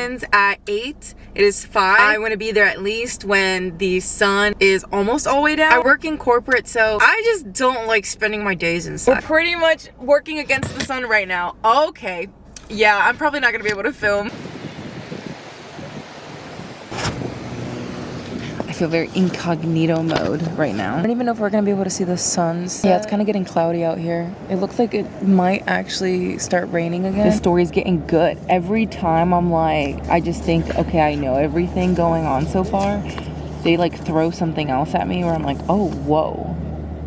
ends at 8. It is 5. I want to be there at least when the sun is almost all the way down. I work in corporate, so I just don't like spending my days inside. We're pretty much working against the sun right now. Okay. Yeah, I'm probably not going to be able to film. I feel very incognito mode right now. I don't even know if we're gonna be able to see the suns. Yeah, it's kind of getting cloudy out here. It looks like it might actually start raining again. This story's getting good. Every time I'm like, I just think, okay, I know everything going on so far. They like throw something else at me where I'm like, oh, whoa.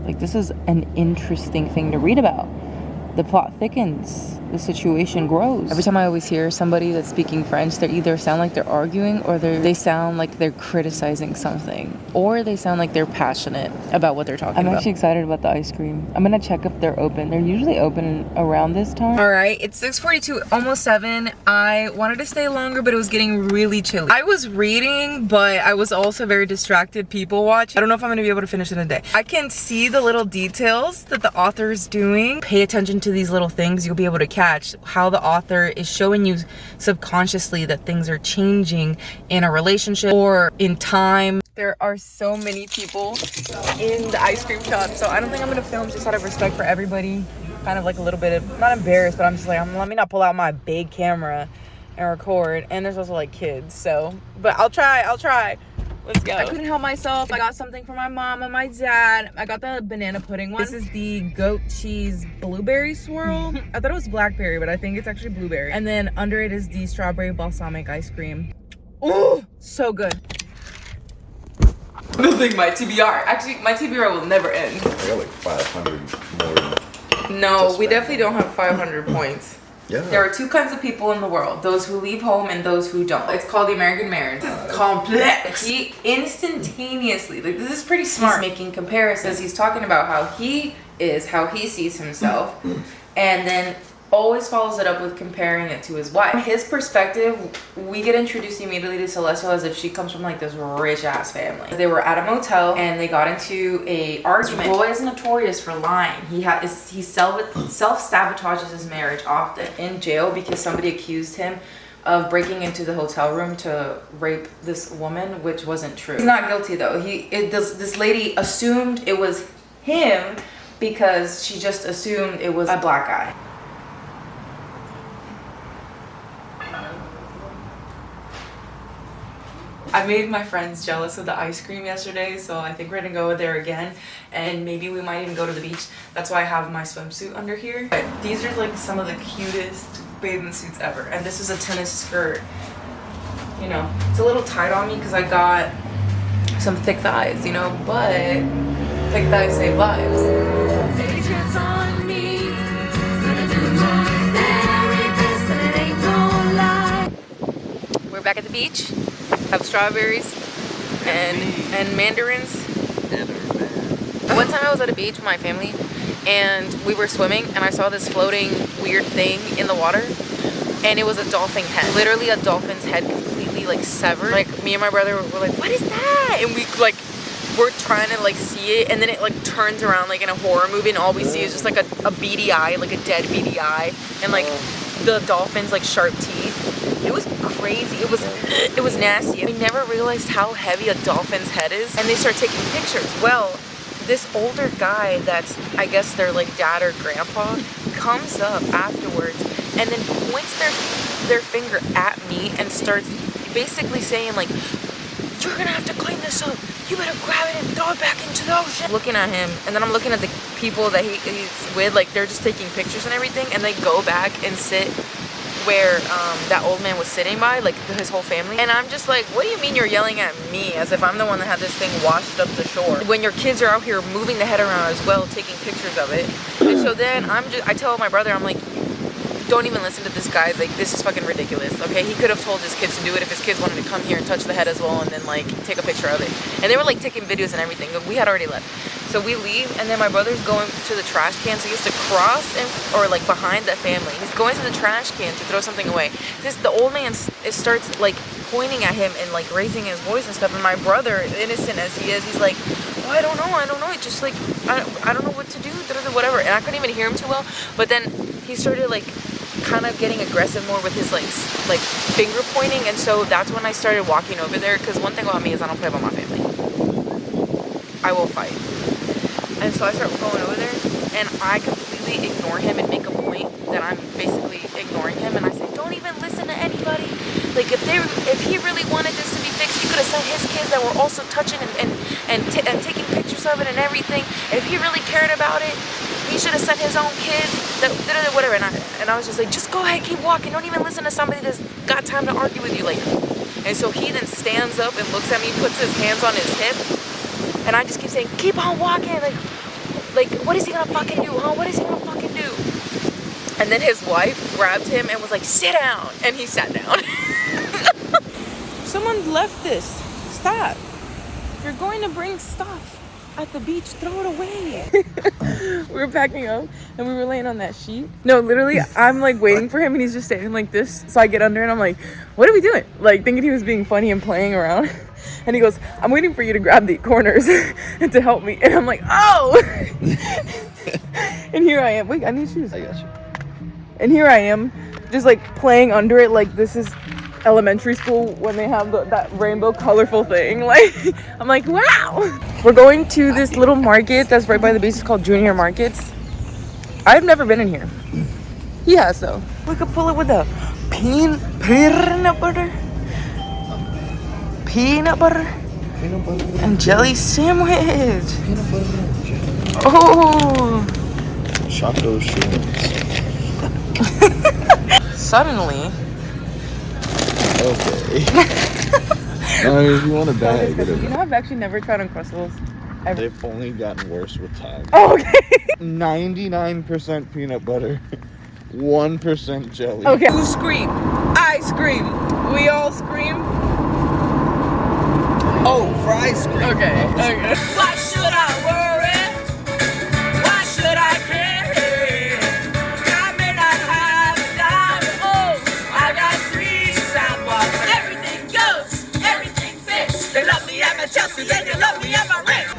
Like, this is an interesting thing to read about. The plot thickens, the situation grows. Every time I always hear somebody that's speaking French, they either sound like they're arguing or they sound like they're criticizing something, or they sound like they're passionate about what they're talking about. I'm actually excited about the ice cream. I'm gonna check if they're open. They're usually open around this time. All right, it's 6:42, almost 7. I wanted to stay longer, but it was getting really chilly. I was reading, but I was also very distracted people watching. I don't know if I'm gonna be able to finish in a day. I can see the little details that the author is doing. Pay attention to these little things. You'll be able to catch how the author is showing you subconsciously that things are changing in a relationship or in time. There are so many people in the ice cream shop, so I don't think I'm gonna film just out of respect for everybody. Kind of like a little bit of, not embarrassed, but I'm just like, let me not pull out my big camera and record. And there's also like kids, so, but I'll try. Let's go. I couldn't help myself. I got something for my mom and my dad. I got the banana pudding one. This is the goat cheese blueberry swirl. I thought it was blackberry, but I think it's actually blueberry. And then under it is the strawberry balsamic ice cream. Oh, so good. Building my TBR. Actually, my TBR will never end. I got like 500 more. No, we definitely don't have 500 points. Yeah. There are two kinds of people in the world. Those who leave home and those who don't. It's called the American marriage. It's complex. He instantaneously, like, this is pretty smart. He's making comparisons. He's talking about how he is, how he sees himself. And then always follows it up with comparing it to his wife. From his perspective, we get introduced immediately to Celestial as if she comes from like this rich ass family. They were at a motel and they got into a argument. Roy is notorious for lying. He self-sabotages his marriage often. In jail because somebody accused him of breaking into the hotel room to rape this woman, which wasn't true. He's not guilty though. This lady assumed it was him because she just assumed it was a black guy. I made my friends jealous of the ice cream yesterday, so I think we're gonna go there again, and maybe we might even go to the beach. That's why I have my swimsuit under here. But these are like some of the cutest bathing suits ever, and this is a tennis skirt. You know, it's a little tight on me because I got some thick thighs, you know, but thick thighs save lives. We're back at the beach. Have strawberries and mandarins. One time I was at a beach with my family and we were swimming and I saw this floating weird thing in the water and it was a dolphin head. Literally a dolphin's head completely like severed. Like me and my brother were like, what is that? And we like we're trying to like see it and then it like turns around like in a horror movie and all we see is just like a beady eye, like a dead beady eye, and like the dolphin's like sharp teeth. It was crazy. It was nasty. I never realized how heavy a dolphin's head is. And they start taking pictures. Well, this older guy that's, I guess their like dad or grandpa, comes up afterwards and then points their finger at me and starts basically saying like, you're gonna have to clean this up. You better grab it and throw it back into the ocean. Looking at him, and then I'm looking at the people that he's with, like they're just taking pictures and everything, and they go back and sit where that old man was sitting by, like his whole family. And I'm just like, what do you mean you're yelling at me as if I'm the one that had this thing washed up the shore? When your kids are out here moving the head around as well, taking pictures of it. And so then I tell my brother, I'm like, don't even listen to this guy, like this is fucking ridiculous, okay? He could have told his kids to do it if his kids wanted to come here and touch the head as well and then like take a picture of it. And they were like taking videos and everything. We had already left. So we leave and then my brother's going to the trash can, so he has to cross or like behind the family. He's going to the trash can to throw something away. The old man starts like pointing at him and like raising his voice and stuff, and my brother, innocent as he is, he's like, oh, I don't know, it's just like I don't know what to do, whatever. And I couldn't even hear him too well, but then he started like kind of getting aggressive more with his like finger pointing, and so that's when I started walking over there. Because one thing about me is I don't play about my family. I will fight. And so I start going over there, and I completely ignore him and make a point that I'm basically ignoring him, and I say, don't even listen to anybody. Like, if he really wanted this to be fixed, he could have sent his kids that were also touching and taking pictures of it and everything. If he really cared about it, he should have sent his own kids, whatever. And I was just like, just go ahead, keep walking. Don't even listen to somebody that's got time to argue with you later. And so he then stands up and looks at me, puts his hands on his hip, and I just keep saying, keep on walking. Like, what is he gonna fucking do, huh? What is he gonna fucking do? And then his wife grabbed him and was like, sit down. And he sat down. Someone left this. Stop. If you're going to bring stuff at the beach, throw it away. We were packing up and we were laying on that sheet. No, literally, I'm like waiting for him and he's just standing like this. So I get under and I'm like, what are we doing? Like, thinking he was being funny and playing around. And he goes, I'm waiting for you to grab the corners and to help me. And I'm like, oh! And here I am. Wait, I need shoes. I got you. And here I am, just like playing under it like this is elementary school when they have that rainbow colorful thing. Like, I'm like, wow! We're going to this little market that's right by the beach. It's called Junior Markets. I've never been in here. He has, though. We could pull it with a peanut butter. Peanut butter and jelly sandwich. Peanut butter and jelly. Oh! Choco shrimps. Suddenly. Okay. I mean, if you want a bag, get You it. know, I've actually never tried Uncrustables. Ever. They've only gotten worse with time. Oh, okay. 99% peanut butter, 1% jelly. Okay. You scream. I scream. We all scream. Oh, for ice cream. Okay. Okay. Why should I worry? Why should I care? I may not have a dime. Oh, I got 3 sidewalks. Everything goes, everything fits. They love me at my Chelsea, and they love me at my Ritz.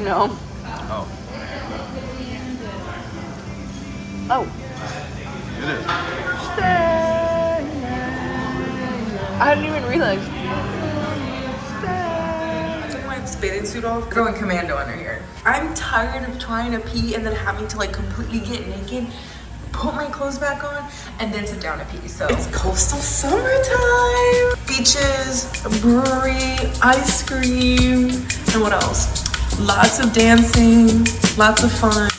No. Oh. Oh. It is. I didn't even realize. I took my bathing suit off, going commando under here. I'm tired of trying to pee and then having to like completely get naked, put my clothes back on, and then sit down to pee. So it's coastal summertime. Beaches, a brewery, ice cream, and what else? Lots of dancing, lots of fun.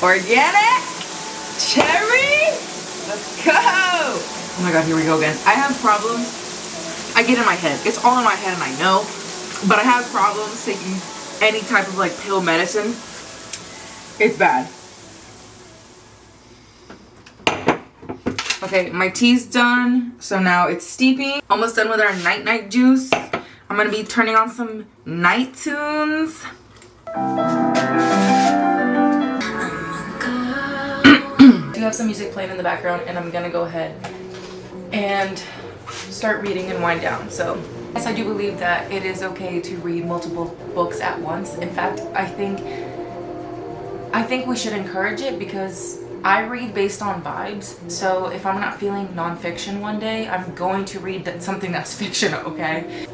Organic cherry. Let's go. Oh my god, here we go again. I have problems. I get in my head. It's all in my head and I know. But I have problems taking any type of like pill medicine. It's bad. Okay, my tea's done. So now it's steeping. Almost done with our night juice. I'm gonna be turning on some night tunes. Do have some music playing in the background, and I'm gonna go ahead and start reading and wind down. So yes, I do believe that it is okay to read multiple books at once. In fact, I think we should encourage it because I read based on vibes. So if I'm not feeling nonfiction one day, I'm going to read something that's fiction, okay?